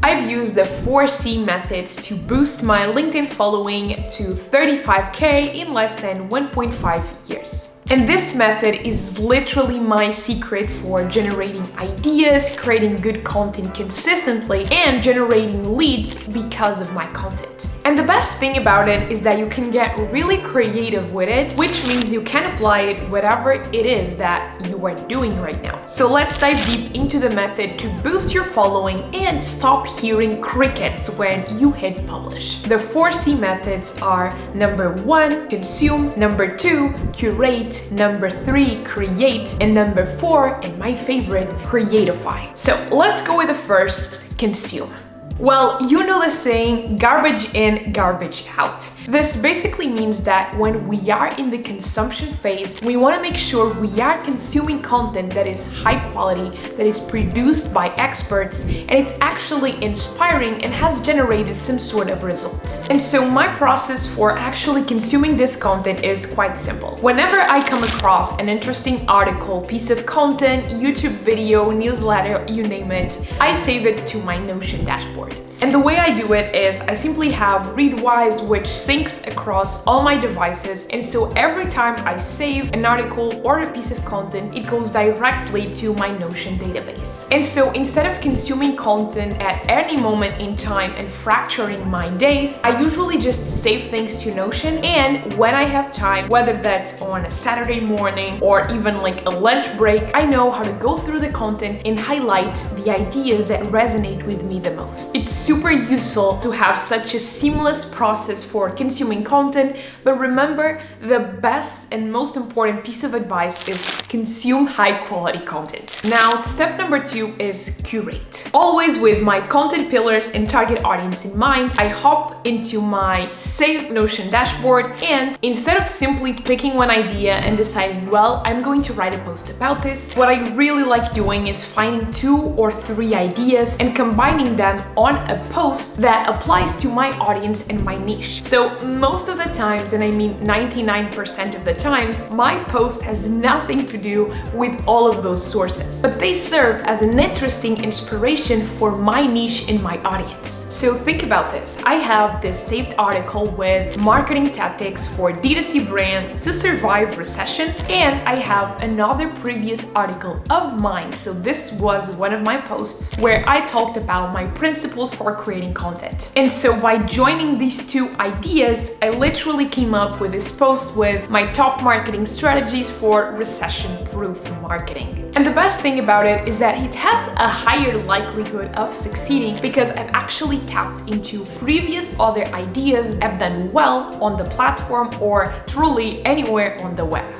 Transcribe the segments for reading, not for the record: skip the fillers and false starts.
I've used the 4C methods to boost my LinkedIn following to 35K in less than 1.5 years. And this method is literally my secret for generating ideas, creating good content consistently, and generating leads because of my content. And the best thing about it is that you can get really creative with it, which means you can apply it whatever it is that you are doing right now. So let's dive deep into the method to boost your following and stop hearing crickets when you hit publish. The 4C methods are: number 1, consume; number 2, curate; number 3, create; and number 4, and my favorite, creatify. So let's go with the first, consume. Well, you know the saying, garbage in, garbage out. This basically means that when we are in the consumption phase, we want to make sure we are consuming content that is high quality, that is produced by experts, and it's actually inspiring and has generated some sort of results. And so my process for actually consuming this content is quite simple. Whenever I come across an interesting article, piece of content, YouTube video, newsletter, you name it, I save it to my Notion dashboard. And the way I do it is I simply have Readwise, which syncs across all my devices, and so every time I save an article or a piece of content, it goes directly to my Notion database. And so instead of consuming content at any moment in time and fracturing my days, I usually just save things to Notion, and when I have time, whether that's on a Saturday morning or even like a lunch break, I know how to go through the content and highlight the ideas that resonate with me the most. It's super useful to have such a seamless process for consuming content, but remember, the best and most important piece of advice is consume high quality content. Now, step number 2 is curate. Always with my content pillars and target audience in mind, I hop into my saved Notion dashboard, and instead of simply picking one idea and deciding, well, I'm going to write a post about this, what I really like doing is finding 2 or 3 ideas and combining them on a post that applies to my audience and my niche. So most of the times, and I mean 99% of the times, my post has nothing to do with all of those sources, but they serve as an interesting inspiration for my niche and my audience. So think about this. I have this saved article with marketing tactics for D2C brands to survive recession, and I have another previous article of mine. So this was one of my posts where I talked about my principles for creating content. And so by joining these 2 ideas, I literally came up with this post with my top marketing strategies for recession-proof marketing. And the best thing about it is that it has a higher likelihood of succeeding because I've actually tapped into previous other ideas I've done well on the platform or truly anywhere on the web.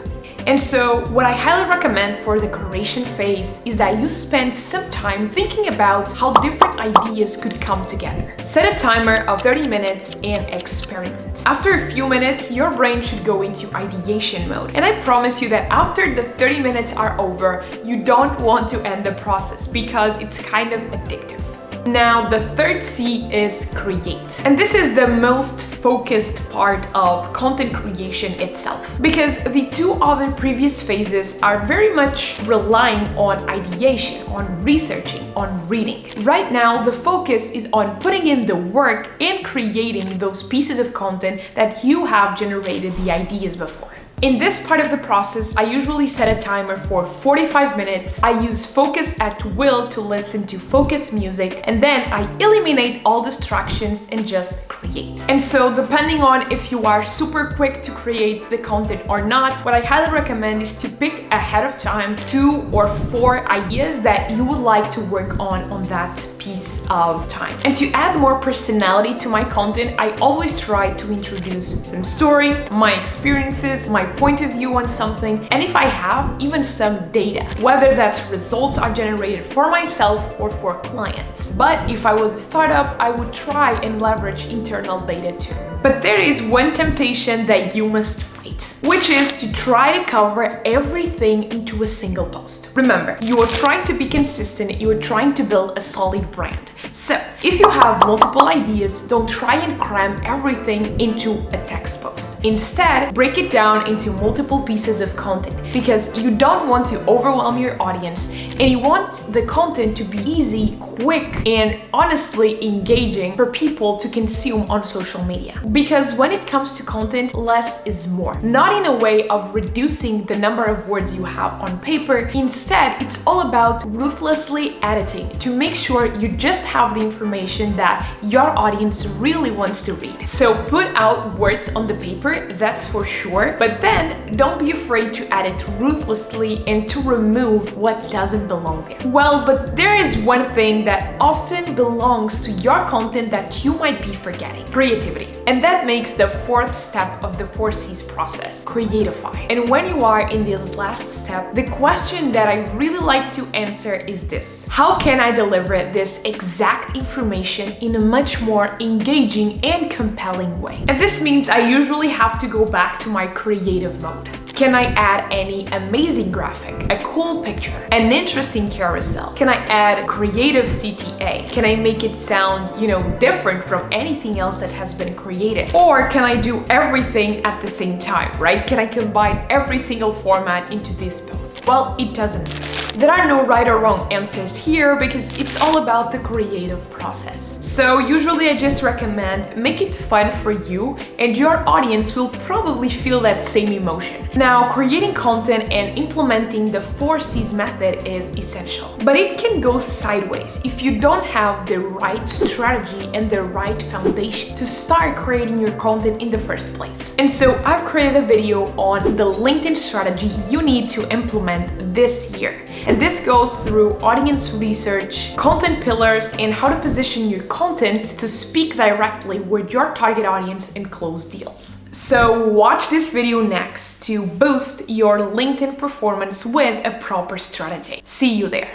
And so what I highly recommend for the curation phase is that you spend some time thinking about how different ideas could come together. Set a timer of 30 minutes and experiment. After a few minutes, your brain should go into ideation mode. And I promise you that after the 30 minutes are over, you don't want to end the process because it's kind of addictive. Now, the third C is create. And this is the most focused part of content creation itself, because the 2 other previous phases are very much relying on ideation, on researching, on reading. Right now, the focus is on putting in the work and creating those pieces of content that you have generated the ideas before. In this part of the process, I usually set a timer for 45 minutes. I use focus at will to listen to focus music, and then I eliminate all distractions and just create. And so depending on if you are super quick to create the content or not, what I highly recommend is to pick ahead of time 2 or 4 ideas that you would like to work on that piece of time. And to add more personality to my content, I always try to introduce some story, my experiences, my point of view on something, and if I have, even some data, whether that's results are generated for myself or for clients. But if I was a startup, I would try and leverage internal data too. But there is one temptation that you must fight, which is to try to cover everything into a single post. Remember, you are trying to be consistent, you are trying to build a solid brand. So if you have multiple ideas, don't try and cram everything into a text post. Instead, break it down into multiple pieces of content, because you don't want to overwhelm your audience and you want the content to be easy, quick and honestly engaging for people to consume on social media. Because when it comes to content, less is more. Not in a way of reducing the number of words you have on paper. Instead, it's all about ruthlessly editing to make sure you just have the information that your audience really wants to read. So put out words on the paper, that's for sure, but then don't be afraid to edit ruthlessly and to remove what doesn't belong there. Well, but there is one thing that often belongs to your content that you might be forgetting: creativity. And that makes the fourth step of the 4Cs process: creatify. And when you are in this last step, the question that I really like to answer is this: how can I deliver this exact information in a much more engaging and compelling way? And this means I usually have to go back to my creative mode. Can I add any amazing graphic, a cool picture, an interesting carousel? Can I add creative CTA? Can I make it sound, different from anything else that has been created? Or can I do everything at the same time, right? Can I combine every single format into this post? Well, it doesn't. There are no right or wrong answers here because it's all about the creative process. So usually I just recommend make it fun for you and your audience will probably feel that same emotion. Now, creating content and implementing the 4Cs method is essential, but it can go sideways if you don't have the right strategy and the right foundation to start creating your content in the first place. And so I've created a video on the LinkedIn strategy you need to implement this year. And this goes through audience research, content pillars, and how to position your content to speak directly with your target audience and close deals. So watch this video next to boost your LinkedIn performance with a proper strategy. See you there.